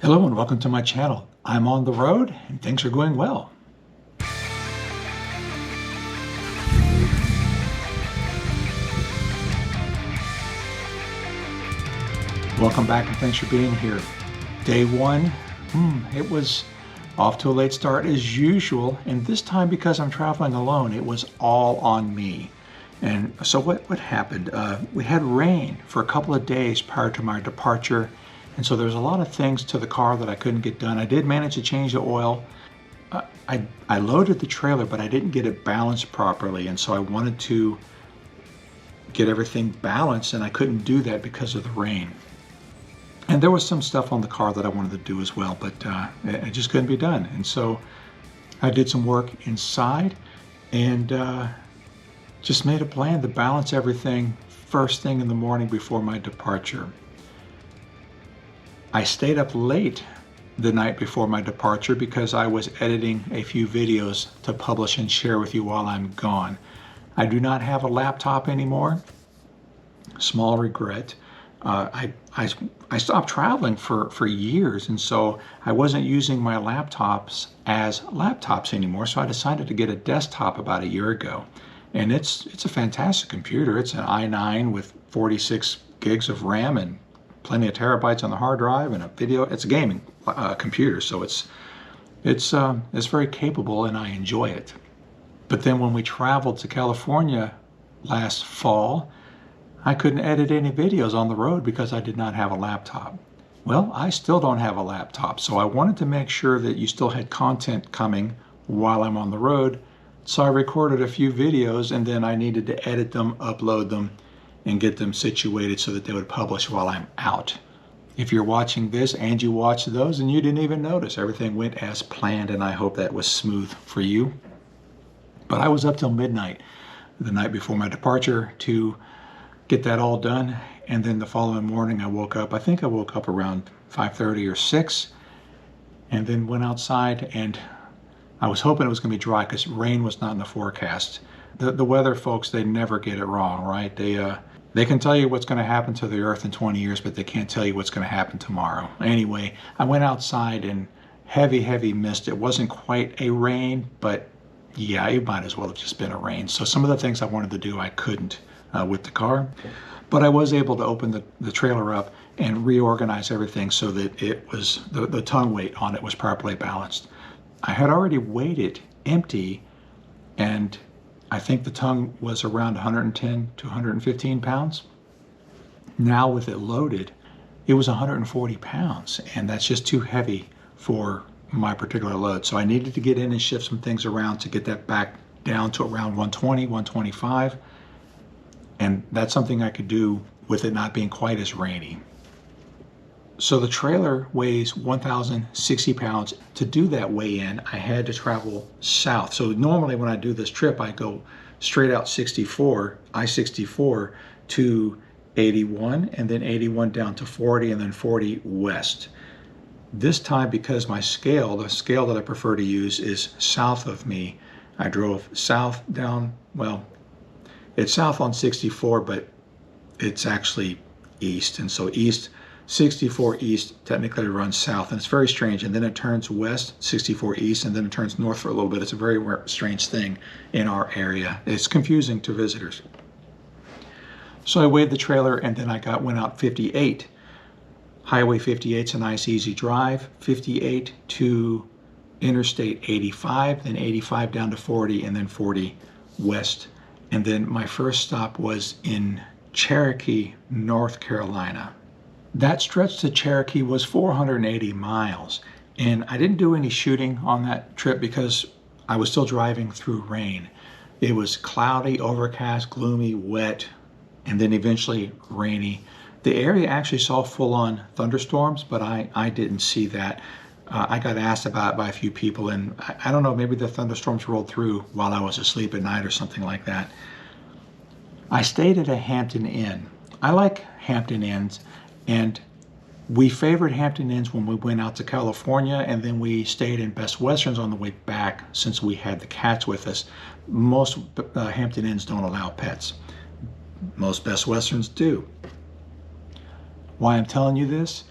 Hello and welcome to my channel. I'm on the road and things are going well. Welcome back and thanks for being here. Day one, it was off to a late start as usual, and this time because I'm traveling alone, it was all on me. And so what happened? We had rain for a couple of days prior to my departure, and so there's a lot of things to the car that I couldn't get done. I did manage to change the oil. I loaded the trailer, but I didn't get it balanced properly, and so I wanted to get everything balanced, and I couldn't do that because of the rain. And there was some stuff on the car that I wanted to do as well, but it just couldn't be done. And so I did some work inside and just made a plan to balance everything first thing in the morning before my departure. I stayed up late the night before my departure because I was editing a few videos to publish and share with you while I'm gone. I do not have a laptop anymore. Small regret. I stopped traveling for years, and so I wasn't using my laptops as laptops anymore, so I decided to get a desktop about a year ago. And it's a fantastic computer. It's an i9 with 46 gigs of RAM and plenty of terabytes on the hard drive and a video. It's a gaming computer, so it's very capable and I enjoy it. But then when we traveled to California last fall, I couldn't edit any videos on the road because I did not have a laptop. Well, I still don't have a laptop, so I wanted to make sure that you still had content coming while I'm on the road. So I recorded a few videos and then I needed to edit them, upload them, and get them situated so that they would publish while I'm out. If you're watching this and you watched those and you didn't even notice, everything went as planned, and I hope that was smooth for you. But I was up till midnight the night before my departure to get that all done, and then the following morning I woke up. I think I woke up around 5:30 or 6, and then went outside, and I was hoping it was going to be dry because rain was not in the forecast. The weather folks, they never get it wrong, right? They can tell you what's going to happen to the earth in 20 years, but they can't tell you what's going to happen tomorrow. Anyway, I went outside and heavy mist. It wasn't quite a rain, but yeah, it might as well have just been a rain. So some of the things I wanted to do, I couldn't with the car, but I was able to open the trailer up and reorganize everything so that it was the tongue weight on it was properly balanced. I had already weighed it empty, and I think the tongue was around 110 to 115 pounds. Now with it loaded, it was 140 pounds, and that's just too heavy for my particular load. So I needed to get in and shift some things around to get that back down to around 120, 125. And that's something I could do with it not being quite as rainy. So the trailer weighs 1,060 pounds. To do that weigh-in, I had to travel south. So normally when I do this trip, I go straight out I-64 to 81, and then 81 down to 40, and then 40 west. This time, because the scale that I prefer to use is south of me, I drove south down, well, it's south on 64, but it's actually east. And so east, 64 east technically runs south, and it's very strange. And then it turns west, 64 east, and then it turns north for a little bit. It's a very strange thing in our area. It's confusing to visitors. So I weighed the trailer, and then I went out 58. Highway 58's a nice easy drive. 58 to Interstate 85, then 85 down to 40, and then 40 west. And then my first stop was in Cherokee, North Carolina. That stretch to Cherokee was 480 miles. And I didn't do any shooting on that trip because I was still driving through rain. It was cloudy, overcast, gloomy, wet, and then eventually rainy. The area actually saw full-on thunderstorms, but I didn't see that. I got asked about it by a few people, and I don't know, maybe the thunderstorms rolled through while I was asleep at night or something like that. I stayed at a Hampton Inn. I like Hampton Inns, and we favored Hampton Inns when we went out to California, and then we stayed in Best Westerns on the way back since we had the cats with us. Most Hampton Inns don't allow pets. Most Best Westerns do. Why I'm telling you this?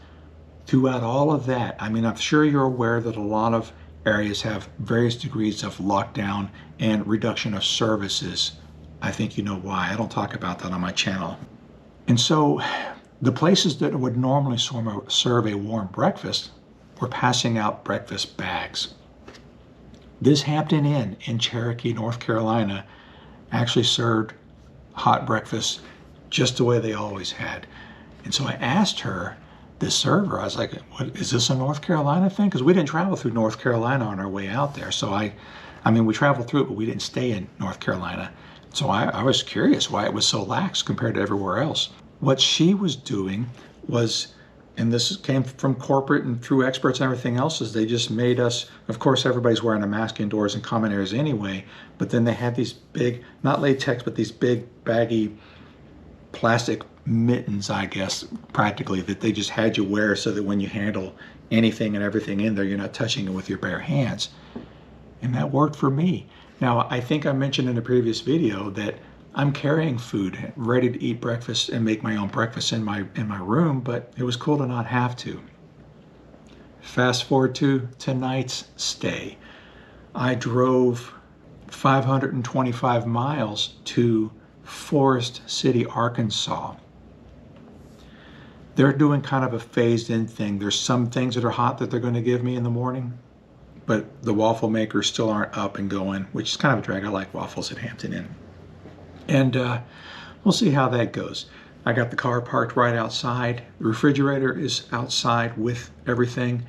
Throughout all of that, I mean, I'm sure you're aware that a lot of areas have various degrees of lockdown and reduction of services. I think you know why. I don't talk about that on my channel. And so the places that would normally serve a warm breakfast were passing out breakfast bags. This Hampton Inn in Cherokee, North Carolina, actually served hot breakfast just the way they always had. And so I asked her, this server, I was like, what, is this a North Carolina thing? Because we didn't travel through North Carolina on our way out there. So I mean, we traveled through it, but we didn't stay in North Carolina. So I was curious why it was so lax compared to everywhere else. What she was doing was, and this came from corporate and through experts and everything else, is they just made us, of course, everybody's wearing a mask indoors in common areas anyway, but then they had these big, not latex, but these big baggy plastic mittens, I guess, practically, that they just had you wear so that when you handle anything and everything in there, you're not touching it with your bare hands. And that worked for me. Now, I think I mentioned in a previous video that I'm carrying food, ready to eat breakfast and make my own breakfast in my room, but it was cool to not have to. Fast forward to tonight's stay. I drove 525 miles to Forest City, Arkansas. They're doing kind of a phased in thing. There's some things that are hot that they're going to give me in the morning, but the waffle makers still aren't up and going, which is kind of a drag. I like waffles at Hampton Inn. And we'll see how that goes. I got the car parked right outside. The refrigerator is outside with everything.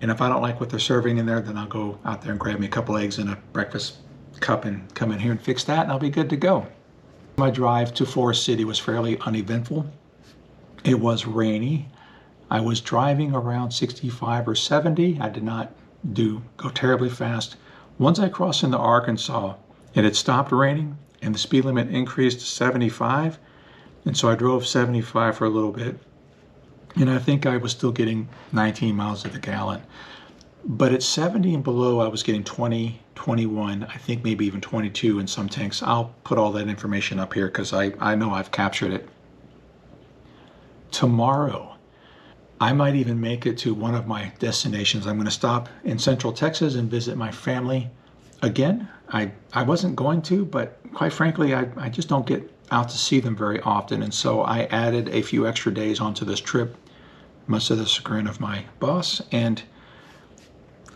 And if I don't like what they're serving in there, then I'll go out there and grab me a couple eggs and a breakfast cup and come in here and fix that, and I'll be good to go. My drive to Forest City was fairly uneventful. It was rainy. I was driving around 65 or 70. I did not go terribly fast. Once I crossed into Arkansas, it had stopped raining and the speed limit increased to 75. And so I drove 75 for a little bit. And I think I was still getting 19 miles to the gallon. But at 70 and below, I was getting 20, 21, I think maybe even 22 in some tanks. I'll put all that information up here because I know I've captured it. Tomorrow, I might even make it to one of my destinations. I'm going to stop in Central Texas and visit my family again. I wasn't going to, but quite frankly, I just don't get out to see them very often. And so I added a few extra days onto this trip, much to the chagrin of my boss, and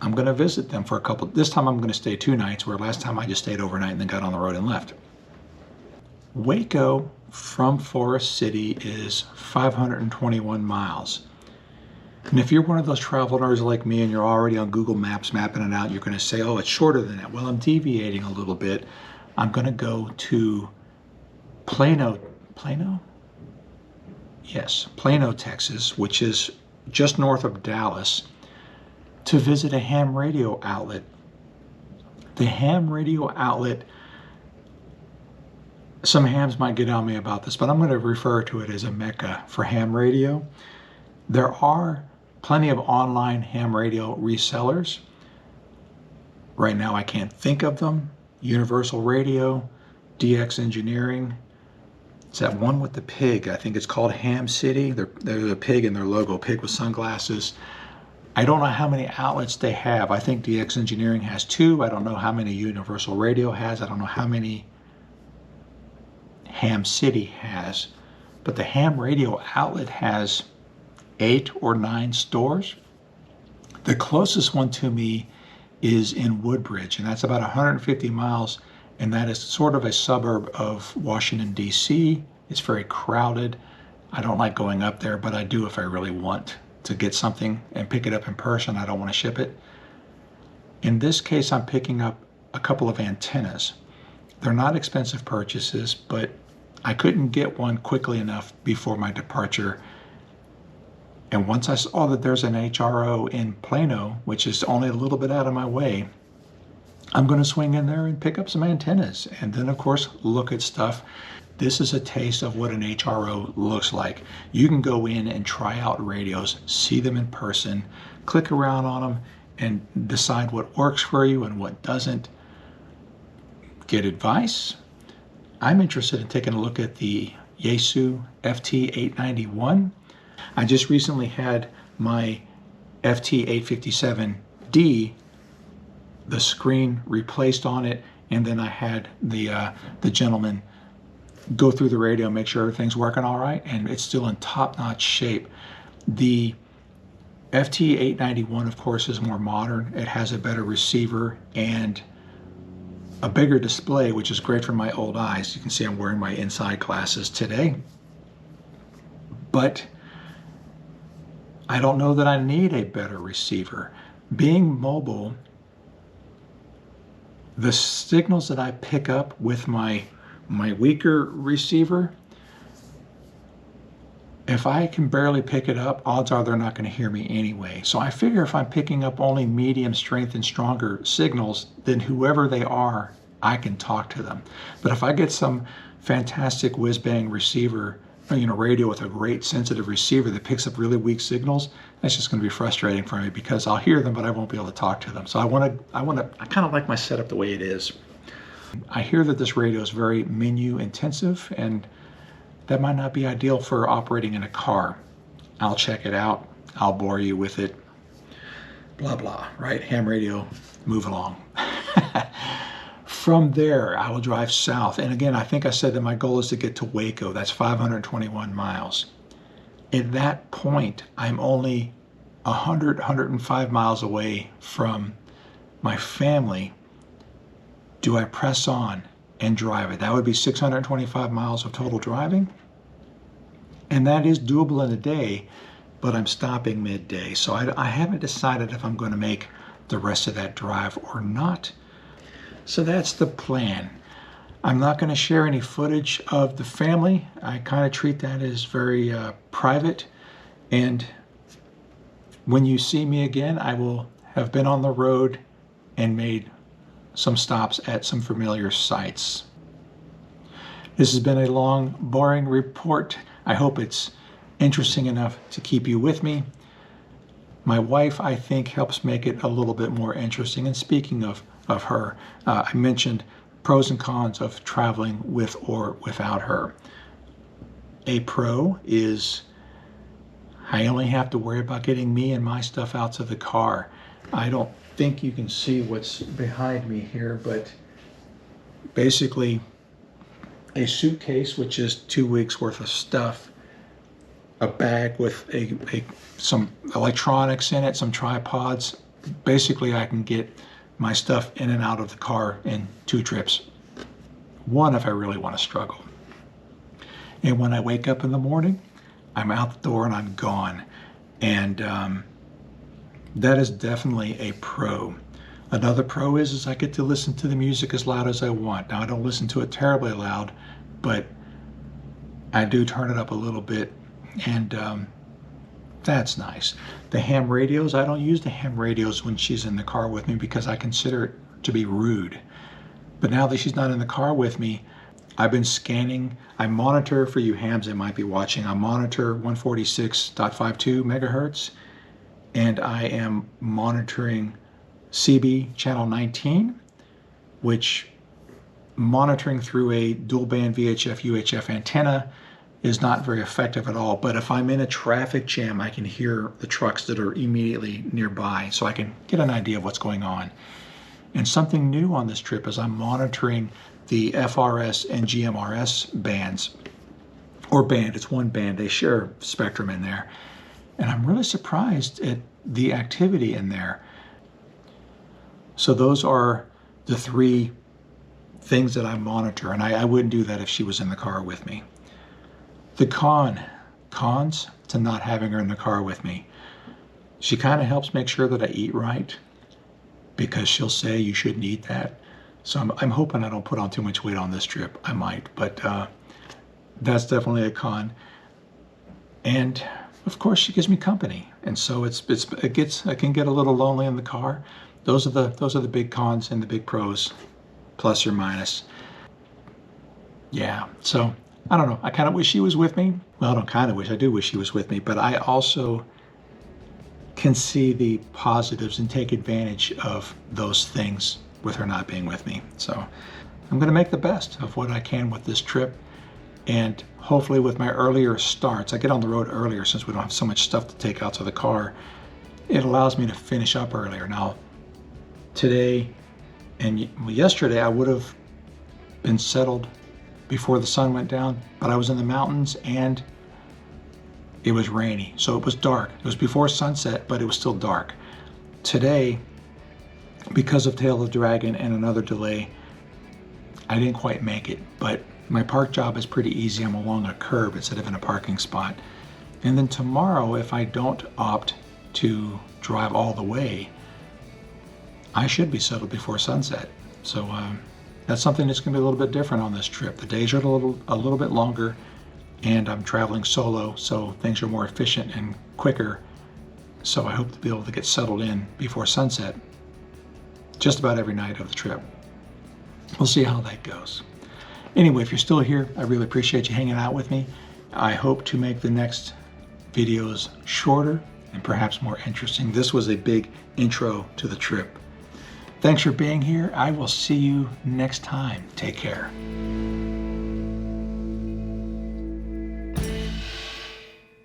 I'm going to visit them for a couple. This time I'm going to stay 2 nights, where last time I just stayed overnight and then got on the road and left. Waco from Forest City is 521 miles. And if you're one of those travel nerds like me and you're already on Google Maps mapping it out, you're going to say, oh, it's shorter than that. Well, I'm deviating a little bit. I'm going to go to Plano? Yes, Plano, Texas, which is just north of Dallas, to visit a ham radio outlet. The ham radio outlet, some hams might get on me about this, but I'm going to refer to it as a mecca for ham radio. There are plenty of online ham radio resellers. Right now I can't think of them. Universal Radio, DX Engineering. It's that one with the pig. I think it's called Ham City. There's a pig in their logo, pig with sunglasses. I don't know how many outlets they have. I think DX Engineering has 2. I don't know how many Universal Radio has. I don't know how many Ham City has. But the ham radio outlet has 8 or 9 stores. The closest one to me is in Woodbridge, and that's about 150 miles, and that is sort of a suburb of Washington, D.C. It's very crowded. I don't like going up there, but I do if I really want to get something and pick it up in person. I don't want to ship it. In this case, I'm picking up a couple of antennas. They're not expensive purchases, but I couldn't get one quickly enough before my departure. And once I saw that there's an HRO in Plano, which is only a little bit out of my way, I'm going to swing in there and pick up some antennas. And then, of course, look at stuff. This is a taste of what an HRO looks like. You can go in and try out radios, see them in person, click around on them, and decide what works for you and what doesn't. Get advice. I'm interested in taking a look at the Yaesu FT891. I just recently had my FT857D, the screen replaced on it, and then I had the gentleman go through the radio, make sure everything's working all right, and it's still in top-notch shape. The FT891, of course, is more modern. It has a better receiver and a bigger display, which is great for my old eyes. You can see I'm wearing my inside glasses today. But I don't know that I need a better receiver. Being mobile, the signals that I pick up with my weaker receiver, if I can barely pick it up, odds are they're not going to hear me anyway. So I figure if I'm picking up only medium strength and stronger signals, then whoever they are, I can talk to them. But if I get some fantastic whiz-bang receiver, radio with a great sensitive receiver that picks up really weak signals, that's just going to be frustrating for me because I'll hear them, but I won't be able to talk to them. So I kind of like my setup the way it is. I hear that this radio is very menu intensive, and that might not be ideal for operating in a car. I'll check it out. I'll bore you with it. Blah, blah, right? Ham radio, move along. From there, I will drive south. And again, I think I said that my goal is to get to Waco. That's 521 miles. At that point, I'm only 105 miles away from my family. Do I press on and drive it? That would be 625 miles of total driving. And that is doable in a day, but I'm stopping midday. So I haven't decided if I'm going to make the rest of that drive or not. So that's the plan. I'm not going to share any footage of the family. I kind of treat that as very private. And when you see me again, I will have been on the road and made some stops at some familiar sites. This has been a long, boring report. I hope it's interesting enough to keep you with me. My wife, I think, helps make it a little bit more interesting. And speaking of her, I mentioned pros and cons of traveling with or without her. A pro is I only have to worry about getting me and my stuff out to the car. I don't think you can see what's behind me here, but basically a suitcase, which is 2 weeks worth of stuff, a bag with some electronics in it, some tripods. Basically, I can get my stuff in and out of the car in 2 trips. 1 if I really want to struggle. And when I wake up in the morning, I'm out the door and I'm gone. And that is definitely a pro. Another pro is I get to listen to the music as loud as I want. Now, I don't listen to it terribly loud, but I do turn it up a little bit, and that's nice. The ham radios, I don't use the ham radios when she's in the car with me because I consider it to be rude. But now that she's not in the car with me, I've been scanning. I monitor, for you hams that might be watching, I monitor 146.52 megahertz, and I am monitoring CB channel 19, which monitoring through a dual band VHF UHF antenna is not very effective at all. But if I'm in a traffic jam, I can hear the trucks that are immediately nearby, so I can get an idea of what's going on. And something new on this trip is I'm monitoring the FRS and GMRS bands, or band, it's one band, they share spectrum in there. And I'm really surprised at the activity in there. So those are the 3 things that I monitor, and I wouldn't do that if she was in the car with me. The cons to not having her in the car with me. She kind of helps make sure that I eat right, because she'll say you shouldn't eat that. So I'm hoping I don't put on too much weight on this trip. I might, but that's definitely a con. And of course, she gives me company, and so it can get a little lonely in the car. Those are the big cons and the big pros, plus or minus. Yeah, so I don't know. I kind of wish she was with me. Well, I don't kind of wish. I do wish she was with me, but I also can see the positives and take advantage of those things with her not being with me. So I'm going to make the best of what I can with this trip. And hopefully with my earlier starts, I get on the road earlier since we don't have so much stuff to take out to the car. it allows me to finish up earlier. Now, today and yesterday I would have been settled before the sun went down, but I was in the mountains and it was rainy, so it was dark. It was before sunset, but it was still dark. Today, because of Tail of the Dragon and another delay, I didn't quite make it, but my park job is pretty easy. I'm along a curb instead of in a parking spot. And then tomorrow, if I don't opt to drive all the way, I should be settled before sunset. So that's something that's going to be a little bit different on this trip. The days are a little bit longer, and I'm traveling solo, so things are more efficient and quicker. So I hope to be able to get settled in before sunset just about every night of the trip. We'll see how that goes. Anyway, if you're still here, I really appreciate you hanging out with me. I hope to make the next videos shorter and perhaps more interesting. This was a big intro to the trip. Thanks for being here. I will see you next time. Take care.